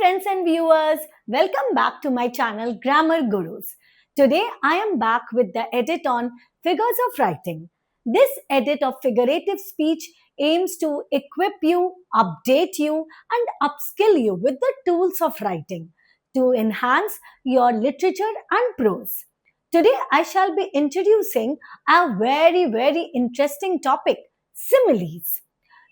friends and viewers, welcome back to my channel Grammar Gurus. Today I am back with the edit on figures of writing. This edit of figurative speech aims to equip you, update you, and upskill you with the tools of writing to enhance your literature and prose. Today I shall be introducing a very interesting topic, similes.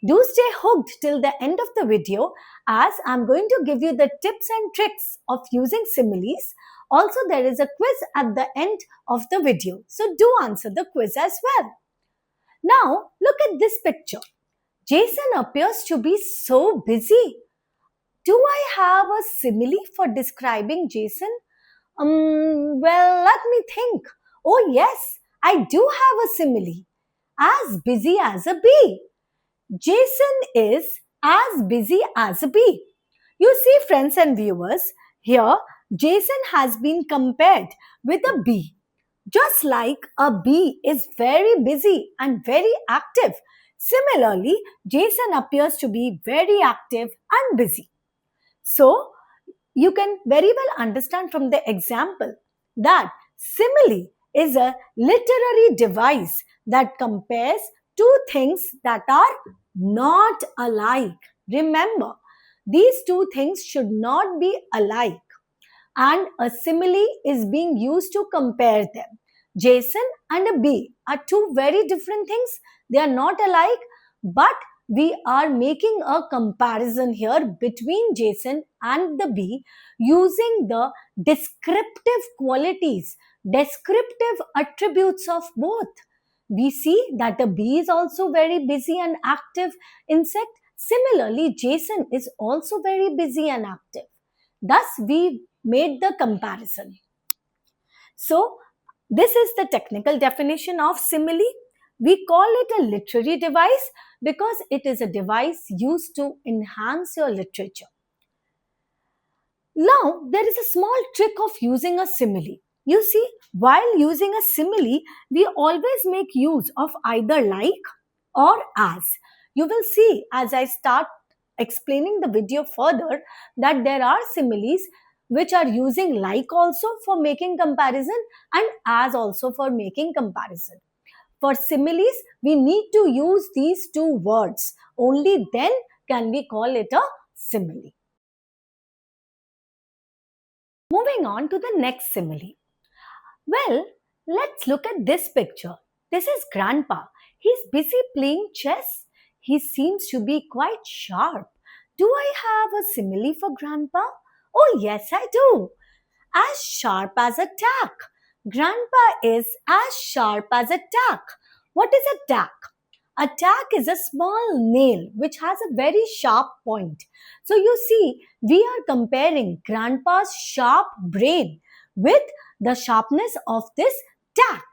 Do stay hooked till the end of the video as I'm going to give you the tips and tricks of using similes. Also, there is a quiz at the end of the video. So do answer the quiz as well. Now, look at this picture. Jason appears to be so busy. Do I have a simile for describing Jason? Let me think. Oh yes, I do have a simile. As busy as a bee. Jason is as busy as a bee. You see, friends and viewers, here Jason has been compared with a bee. Just like a bee is very busy and very active, similarly, Jason appears to be very active and busy. So, you can very well understand from the example that simile is a literary device that compares two things that are not alike. Remember, these two things should not be alike, and a simile is being used to compare them. Jason and a bee are two very different things. They are not alike, but we are making a comparison here between Jason and the bee using the descriptive qualities, descriptive attributes of both. We see that the bee is also very busy and active insect. Similarly, Jason is also very busy and active. Thus, we made the comparison. So, this is the technical definition of simile. We call it a literary device because it is a device used to enhance your literature. Now, there is a small trick of using a simile. You see, while using a simile, we always make use of either like or as. You will see as I start explaining the video further that there are similes which are using like also for making comparison and as also for making comparison. For similes, we need to use these two words. Only then can we call it a simile. Moving on to the next simile. Well, let's look at this picture. This is Grandpa. He's busy playing chess. He seems to be quite sharp. Do I have a simile for Grandpa? Oh, yes, I do. As sharp as a tack. Grandpa is as sharp as a tack. What is a tack? A tack is a small nail which has a very sharp point. So you see, we are comparing Grandpa's sharp brain with the sharpness of this tack.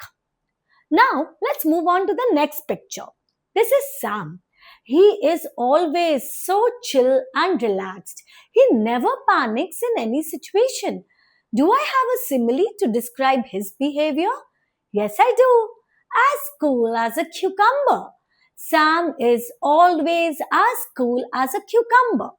Now, let's move on to the next picture. This is Sam. He is always so chill and relaxed. He never panics in any situation. Do I have a simile to describe his behavior? Yes, I do. As cool as a cucumber. Sam is always as cool as a cucumber.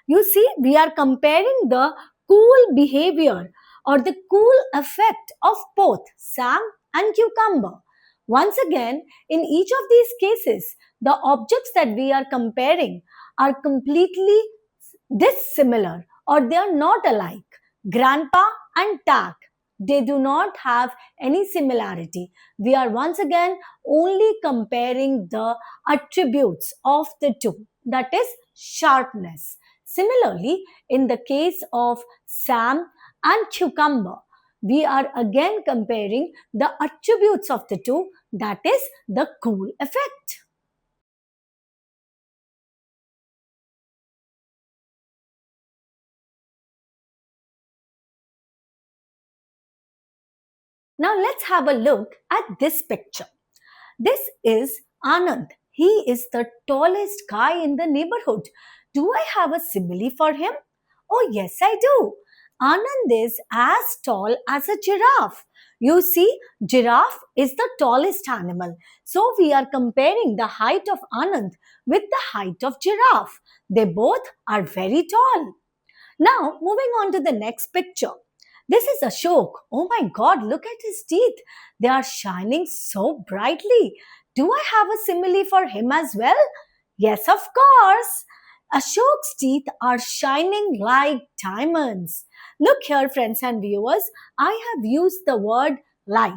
You see, we are comparing the cool behavior or the cool effect of both Sam and cucumber. Once again, in each of these cases, the objects that we are comparing are completely dissimilar or they are not alike. Grandpa and tack, they do not have any similarity. We are once again only comparing the attributes of the two, that is sharpness. Similarly, in the case of Sam and cucumber, we are again comparing the attributes of the two, that is the cool effect. Now let's have a look at this picture. This is Anand. He is the tallest guy in the neighborhood. Do I have a simile for him? Oh yes, I do. Anand is as tall as a giraffe. You see, giraffe is the tallest animal. So we are comparing the height of Anand with the height of giraffe. They both are very tall. Now, moving on to the next picture. This is Ashok. Oh my god, look at his teeth. They are shining so brightly. Do I have a simile for him as well? Yes, of course. Ashok's teeth are shining like diamonds. Look here, friends and viewers. I have used the word like.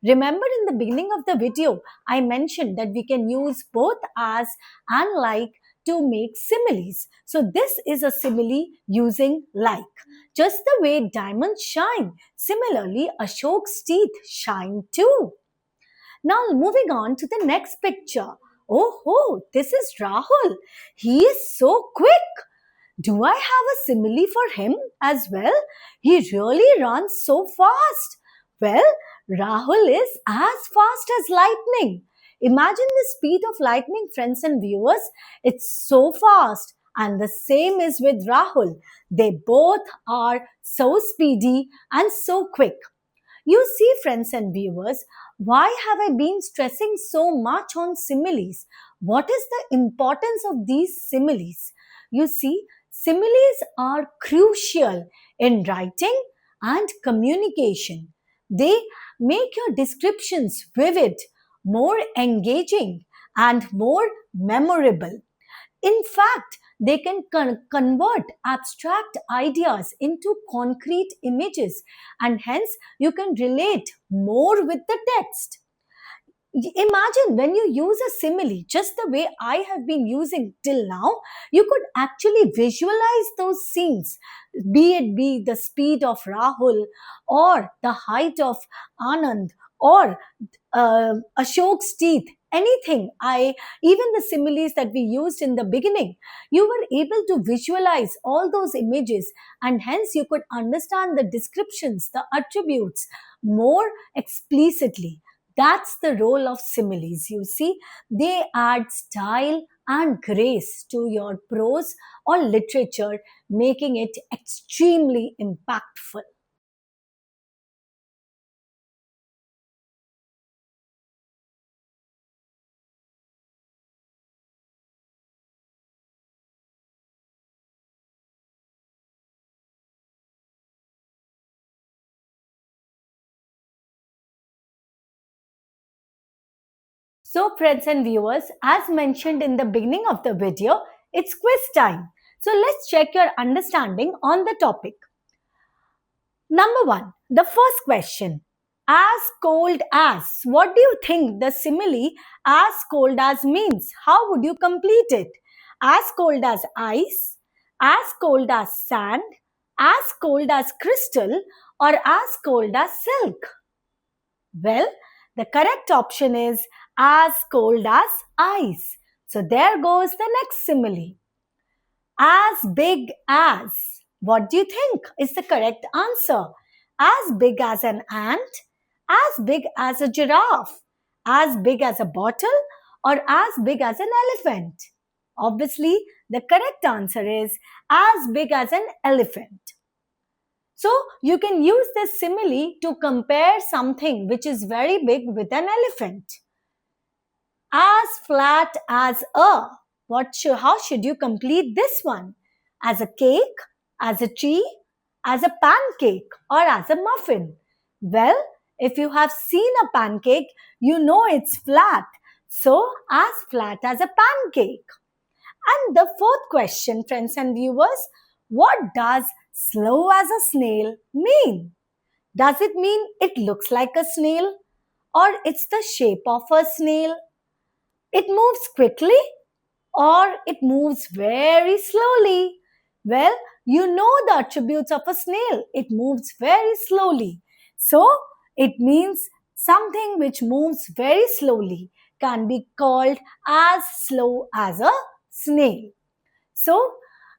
Remember in the beginning of the video, I mentioned that we can use both as and like to make similes. So this is a simile using like. Just the way diamonds shine, similarly Ashok's teeth shine too. Now moving on to the next picture. Oh, this is Rahul. He is so quick. Do I have a simile for him as well? He really runs so fast. Well, Rahul is as fast as lightning. Imagine the speed of lightning, friends and viewers. It's so fast. And the same is with Rahul. They both are so speedy and so quick. You see, friends and viewers, why have I been stressing so much on similes? What is the importance of these similes? You see, similes are crucial in writing and communication. They make your descriptions vivid, more engaging, and more memorable. In fact, they can convert abstract ideas into concrete images, and hence you can relate more with the text. Imagine when you use a simile, just the way I have been using till now, you could actually visualize those scenes, be the speed of Rahul, or the height of Anand, or Ashok's teeth, anything. Even the similes that we used in the beginning, you were able to visualize all those images, and hence you could understand the descriptions, the attributes more explicitly. That's the role of similes. You see, they add style and grace to your prose or literature, making it extremely impactful. So, friends and viewers, as mentioned in the beginning of the video, it's quiz time. So, let's check your understanding on the topic. Number one, the first question. As cold as. What do you think the simile as cold as means? How would you complete it? As cold as ice, as cold as sand, as cold as crystal, or as cold as silk? Well, the correct option is as cold as ice. So there goes the next simile. As big as. What do you think is the correct answer? As big as an ant, as big as a giraffe, as big as a bottle, or as big as an elephant? Obviously, the correct answer is as big as an elephant. So, you can use this simile to compare something which is very big with an elephant. As flat as a. How should you complete this one? As a cake, as a tree, as a pancake, or as a muffin? Well, if you have seen a pancake, you know it's flat. So, as flat as a pancake. And the fourth question, friends and viewers, what does slow as a snail mean? Does it mean it looks like a snail? Or it's the shape of a snail? It moves quickly or it moves very slowly? Well, you know the attributes of a snail. It moves very slowly. So, it means something which moves very slowly can be called as slow as a snail. So,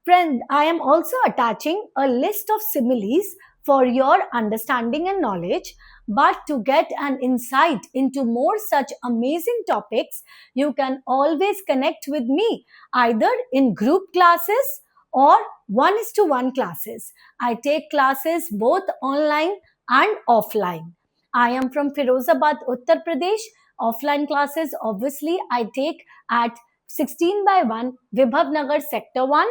friend, I am also attaching a list of similes for your understanding and knowledge. But to get an insight into more such amazing topics, you can always connect with me either in group classes or one-to-one classes. I take classes both online and offline. I am from Firozabad, Uttar Pradesh. Offline classes, obviously, I take at 16 by 1 Vibhav Nagar Sector 1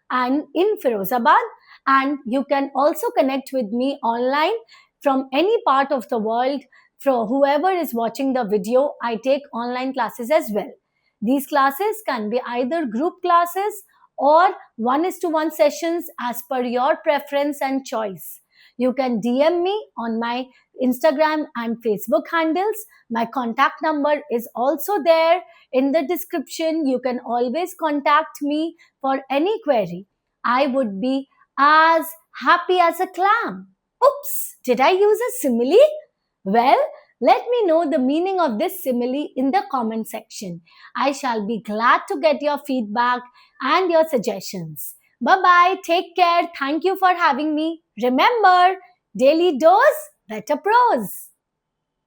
and in Firozabad, And you can also connect with me online from any part of the world. For whoever is watching the video, I take online classes as well. These classes can be either group classes or one is to one sessions as per your preference and choice. You can DM me on my Instagram and Facebook handles. My contact number is also there in the description. You can always contact me for any query. I would be as happy as a clam. Oops, did I use a simile? Well, let me know the meaning of this simile in the comment section. I shall be glad to get your feedback and your suggestions. Bye bye, take care. Thank you for having me. Remember, daily dose, better prose.